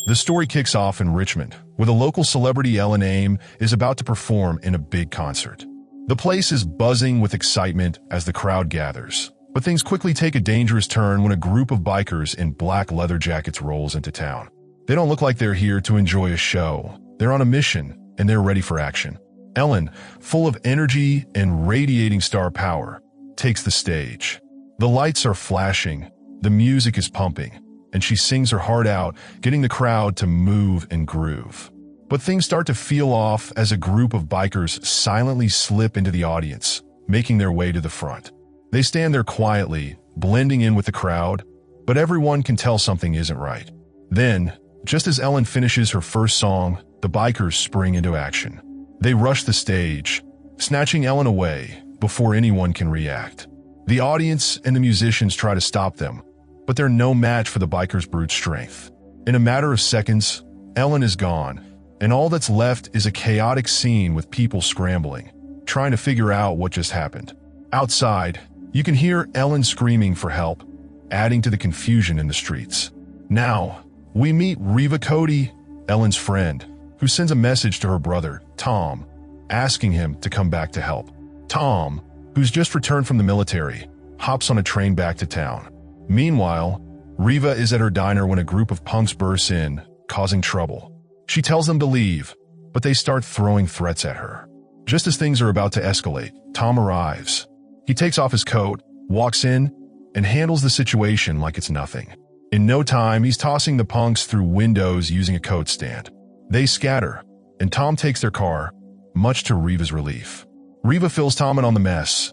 The story kicks off in Richmond, where the local celebrity Ellen Aim is about to perform in a big concert. The place is buzzing with excitement as the crowd gathers, but things quickly take a dangerous turn when a group of bikers in black leather jackets rolls into town. They don't look like they're here to enjoy a show. They're on a mission, and they're ready for action. Ellen, full of energy and radiating star power, takes the stage. The lights are flashing, the music is pumping, and she sings her heart out, getting the crowd to move and groove. But things start to feel off as a group of bikers silently slip into the audience, making their way to the front. They stand there quietly, blending in with the crowd, but everyone can tell something isn't right. Then, just as Ellen finishes her first song, the bikers spring into action. They rush the stage, snatching Ellen away before anyone can react. The audience and the musicians try to stop them, but they're no match for the bikers' brute strength. In a matter of seconds, Ellen is gone, and all that's left is a chaotic scene with people scrambling, trying to figure out what just happened. Outside, you can hear Ellen screaming for help, adding to the confusion in the streets. Now, we meet Reva Cody, Ellen's friend, who sends a message to her brother, Tom, asking him to come back to help. Tom, who's just returned from the military, hops on a train back to town. Meanwhile, Reva is at her diner when a group of punks bursts in, causing trouble. She tells them to leave, but they start throwing threats at her. Just as things are about to escalate, Tom arrives. He takes off his coat, walks in, and handles the situation like it's nothing. In no time, he's tossing the punks through windows using a coat stand. They scatter, and Tom takes their car, much to Reva's relief. Reva fills Tom in on the mess.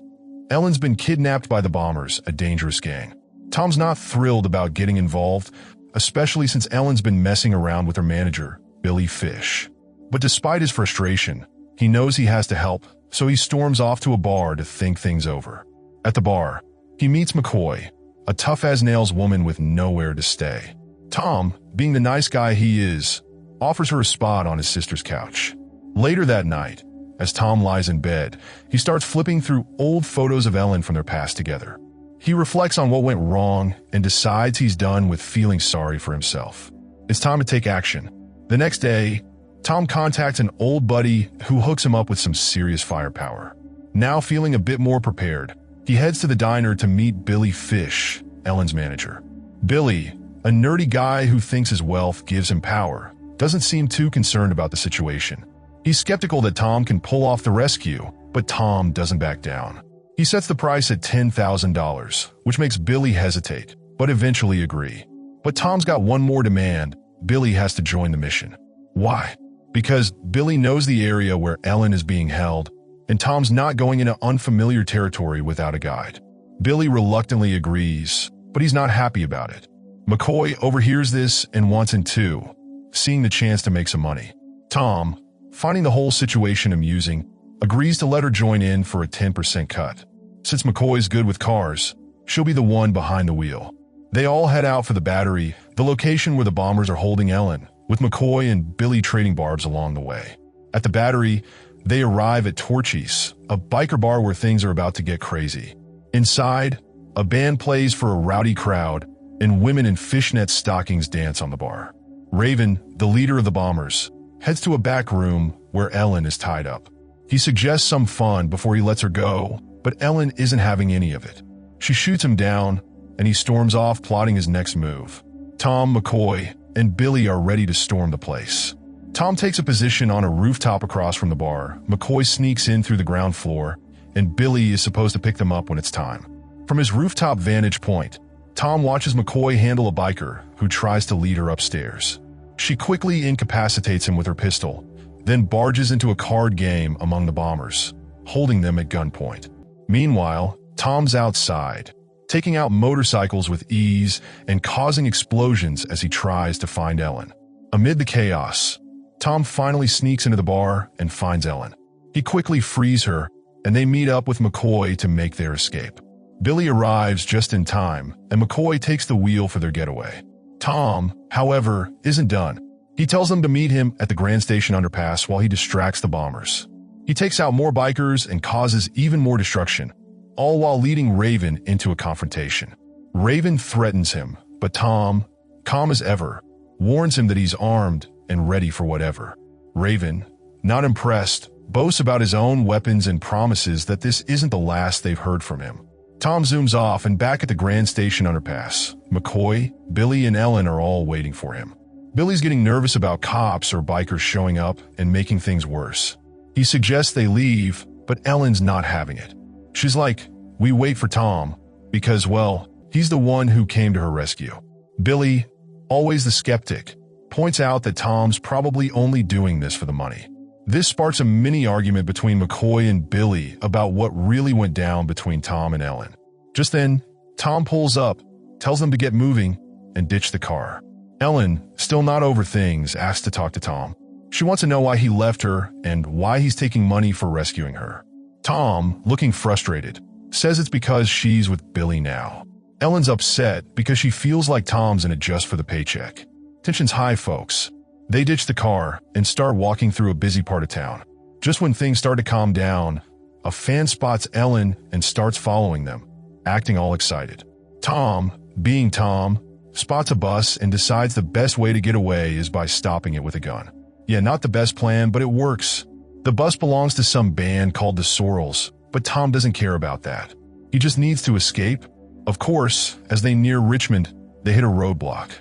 Ellen's been kidnapped by the Bombers, a dangerous gang. Tom's not thrilled about getting involved, especially since Ellen's been messing around with her manager, Billy Fish. But despite his frustration, he knows he has to help, so he storms off to a bar to think things over. At the bar, he meets McCoy, a tough-as-nails woman with nowhere to stay. Tom, being the nice guy he is, offers her a spot on his sister's couch. Later that night, as Tom lies in bed, he starts flipping through old photos of Ellen from their past together. He reflects on what went wrong and decides he's done with feeling sorry for himself. It's time to take action. The next day, Tom contacts an old buddy who hooks him up with some serious firepower. Now feeling a bit more prepared, he heads to the diner to meet Billy Fish, Ellen's manager. Billy, a nerdy guy who thinks his wealth gives him power, doesn't seem too concerned about the situation. He's skeptical that Tom can pull off the rescue, but Tom doesn't back down. He sets the price at $10,000, which makes Billy hesitate, but eventually agree. But Tom's got one more demand. Billy has to join the mission. Why? Because Billy knows the area where Ellen is being held, and Tom's not going into unfamiliar territory without a guide. Billy reluctantly agrees, but he's not happy about it. McCoy overhears this and wants in too, seeing the chance to make some money. Tom, finding the whole situation amusing, agrees to let her join in for a 10% cut. Since McCoy's good with cars, she'll be the one behind the wheel. They all head out for the Battery, the location where the Bombers are holding Ellen, with McCoy and Billy trading barbs along the way. At the Battery, they arrive at Torchy's, a biker bar where things are about to get crazy. Inside, a band plays for a rowdy crowd, and women in fishnet stockings dance on the bar. Raven, the leader of the Bombers, heads to a back room where Ellen is tied up. He suggests some fun before he lets her go, but Ellen isn't having any of it. She shoots him down, and he storms off plotting his next move. Tom, McCoy, and Billy are ready to storm the place. Tom takes a position on a rooftop across from the bar. McCoy sneaks in through the ground floor, and Billy is supposed to pick them up when it's time. From his rooftop vantage point, Tom watches McCoy handle a biker who tries to lead her upstairs. She quickly incapacitates him with her pistol, then barges into a card game among the Bombers, holding them at gunpoint. Meanwhile, Tom's outside, taking out motorcycles with ease and causing explosions as he tries to find Ellen. Amid the chaos, Tom finally sneaks into the bar and finds Ellen. He quickly frees her, and they meet up with McCoy to make their escape. Billy arrives just in time, and McCoy takes the wheel for their getaway. Tom, however, isn't done. He tells them to meet him at the Grand Station underpass while he distracts the Bombers. He takes out more bikers and causes even more destruction, all while leading Raven into a confrontation. Raven threatens him, but Tom, calm as ever, warns him that he's armed and ready for whatever. Raven, not impressed, boasts about his own weapons and promises that this isn't the last they've heard from him. Tom zooms off, and back at the Grand Station underpass, McCoy, Billy, and Ellen are all waiting for him. Billy's getting nervous about cops or bikers showing up and making things worse. He suggests they leave, but Ellen's not having it. She's like, "We wait for Tom, because, well, he's the one who came to her rescue." Billy, always the skeptic, points out that Tom's probably only doing this for the money. This sparks a mini argument between McCoy and Billy about what really went down between Tom and Ellen. Just then, Tom pulls up, tells them to get moving, and ditch the car. Ellen, still not over things, asks to talk to Tom. She wants to know why he left her and why he's taking money for rescuing her. Tom, looking frustrated, says it's because she's with Billy now. Ellen's upset because she feels like Tom's in it just for the paycheck. Tension's high, folks. They ditch the car and start walking through a busy part of town. Just when things start to calm down, a fan spots Ellen and starts following them, acting all excited. Tom, being Tom, spots a bus and decides the best way to get away is by stopping it with a gun. Yeah, not the best plan, but it works. The bus belongs to some band called the Sorrels, but Tom doesn't care about that. He just needs to escape. Of course, as they near Richmond, they hit a roadblock.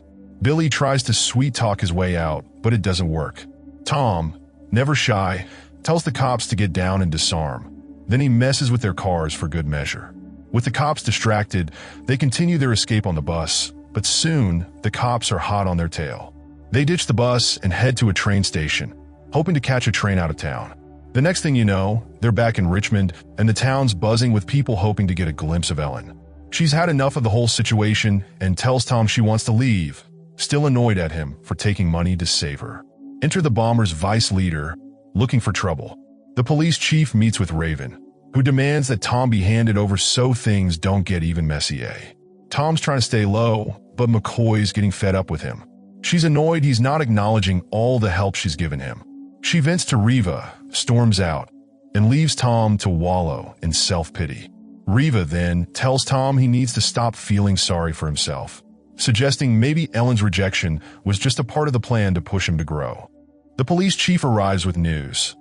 Billy tries to sweet-talk his way out, but it doesn't work. Tom, never shy, tells the cops to get down and disarm. Then he messes with their cars for good measure. With the cops distracted, they continue their escape on the bus, but soon the cops are hot on their tail. They ditch the bus and head to a train station, hoping to catch a train out of town. The next thing you know, they're back in Richmond, and the town's buzzing with people hoping to get a glimpse of Ellen. She's had enough of the whole situation and tells Tom she wants to leave, still annoyed at him for taking money to save her. Enter the bomber's vice leader, looking for trouble. The police chief meets with Raven, who demands that Tom be handed over so things don't get even messier. Tom's trying to stay low, but McCoy's getting fed up with him. She's annoyed he's not acknowledging all the help she's given him. She vents to Reva, storms out, and leaves Tom to wallow in self-pity. Reva then tells Tom he needs to stop feeling sorry for himself, suggesting maybe Ellen's rejection was just a part of the plan to push him to grow. The police chief arrives with news.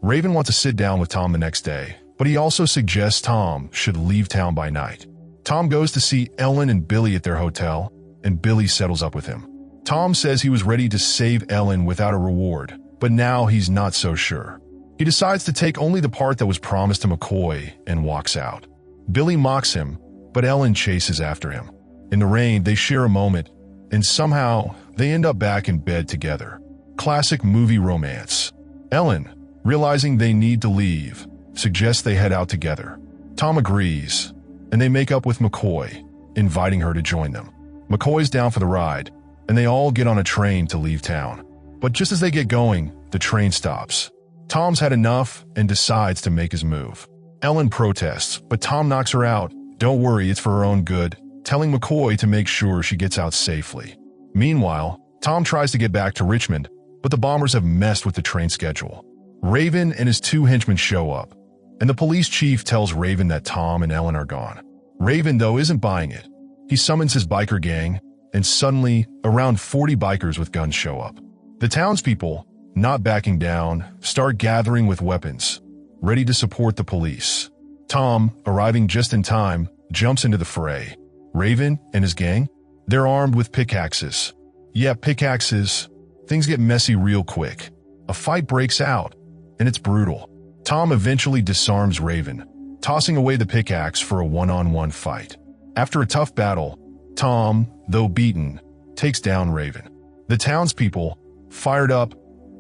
Raven wants to sit down with Tom the next day, but he also suggests Tom should leave town by night. Tom goes to see Ellen and Billy at their hotel, and Billy settles up with him. Tom says he was ready to save Ellen without a reward, but now he's not so sure. He decides to take only the part that was promised to McCoy and walks out. Billy mocks him, but Ellen chases after him. In the rain, they share a moment, and somehow they end up back in bed together. Classic movie romance. Ellen, realizing they need to leave, suggests they head out together. Tom agrees, and they make up with McCoy, inviting her to join them. McCoy's down for the ride, and they all get on a train to leave town. But just as they get going, the train stops. Tom's had enough and decides to make his move. Ellen protests, but Tom knocks her out. Don't worry, it's for her own good, telling McCoy to make sure she gets out safely. Meanwhile, Tom tries to get back to Richmond, but the bombers have messed with the train schedule. Raven and his two henchmen show up, and the police chief tells Raven that Tom and Ellen are gone. Raven, though, isn't buying it. He summons his biker gang, and suddenly, around 40 bikers with guns show up. The townspeople, not backing down, start gathering with weapons, ready to support the police. Tom, arriving just in time, jumps into the fray. Raven and his gang, they're armed with pickaxes. Yeah, pickaxes. Things get messy real quick. A fight breaks out, and it's brutal. Tom eventually disarms Raven, tossing away the pickaxe for a one-on-one fight. After a tough battle, Tom, though beaten, takes down Raven. The townspeople, fired up,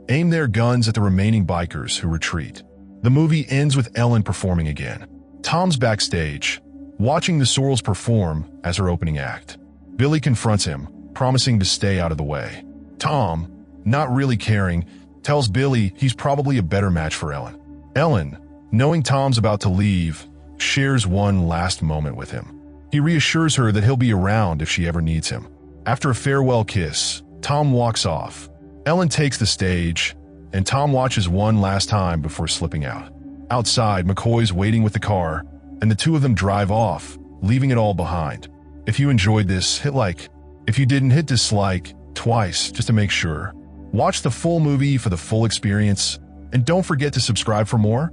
aim their guns at the remaining bikers who retreat. The movie ends with Ellen performing again. Tom's backstage, watching the Sorrels perform as her opening act. Billy confronts him, promising to stay out of the way. Tom, not really caring, tells Billy he's probably a better match for Ellen. Ellen, knowing Tom's about to leave, shares one last moment with him. He reassures her that he'll be around if she ever needs him. After a farewell kiss, Tom walks off. Ellen takes the stage, and Tom watches one last time before slipping out. Outside, McCoy's waiting with the car, and the two of them drive off, leaving it all behind. If you enjoyed this, hit like. If you didn't, hit dislike, twice just to make sure. Watch the full movie for the full experience, and don't forget to subscribe for more.